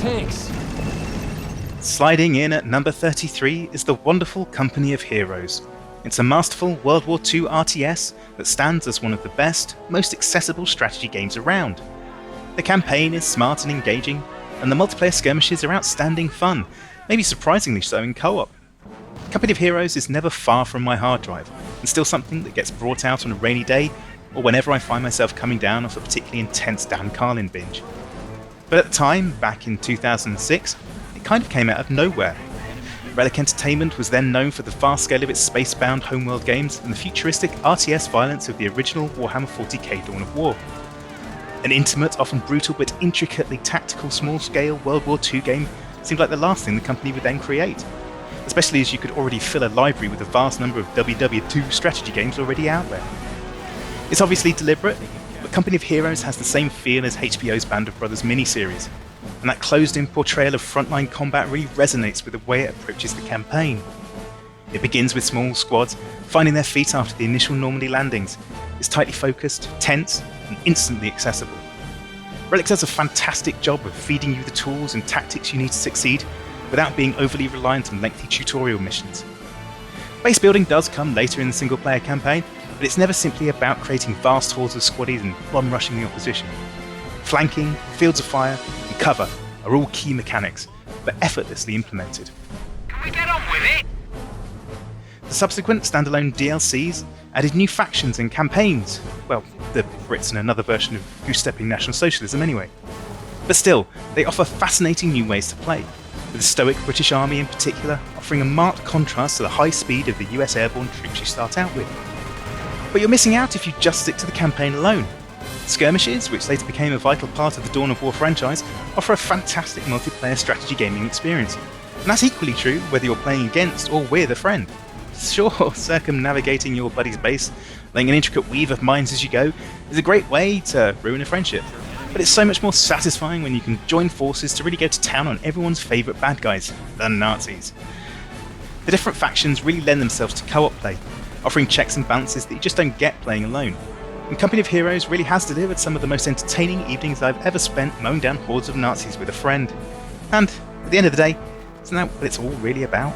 Thanks. Sliding in at number 33 is the wonderful Company of Heroes. It's a masterful World War II RTS that stands as one of the best, most accessible strategy games around. The campaign is smart and engaging, and the multiplayer skirmishes are outstanding fun, maybe surprisingly so in co-op. Company of Heroes is never far from my hard drive, and still something that gets brought out on a rainy day, or whenever I find myself coming down off a particularly intense Dan Carlin binge. But at the time, back in 2006, it kind of came out of nowhere. Relic Entertainment was then known for the vast scale of its space-bound homeworld games and the futuristic RTS violence of the original Warhammer 40k Dawn of War. An intimate, often brutal but intricately tactical small-scale World War II game seemed like the last thing the company would then create, especially as you could already fill a library with a vast number of WW2 strategy games already out there. It's obviously deliberate, but Company of Heroes has the same feel as HBO's Band of Brothers miniseries, and that closed-in portrayal of frontline combat really resonates with the way it approaches the campaign. It begins with small squads finding their feet after the initial Normandy landings. It's tightly focused, tense, and instantly accessible. Relic does a fantastic job of feeding you the tools and tactics you need to succeed without being overly reliant on lengthy tutorial missions. Base building does come later in the single-player campaign, but it's never simply about creating vast hordes of squaddies and bomb-rushing the opposition. Flanking, fields of fire, and cover are all key mechanics, but effortlessly implemented. Can we get on with it? The subsequent standalone DLCs added new factions and campaigns. Well, the Brits in another version of goose-stepping National Socialism anyway. But still, they offer fascinating new ways to play, with the stoic British Army in particular offering a marked contrast to the high speed of the US airborne troops you start out with. But you're missing out if you just stick to the campaign alone. Skirmishes, which later became a vital part of the Dawn of War franchise, offer a fantastic multiplayer strategy gaming experience. And that's equally true whether you're playing against or with a friend. Sure, circumnavigating your buddy's base, laying an intricate weave of mines as you go, is a great way to ruin a friendship. But it's so much more satisfying when you can join forces to really go to town on everyone's favourite bad guys, the Nazis. The different factions really lend themselves to co-op play, offering checks and balances that you just don't get playing alone. And Company of Heroes really has delivered some of the most entertaining evenings I've ever spent mowing down hordes of Nazis with a friend. And, at the end of the day, isn't that what it's all really about?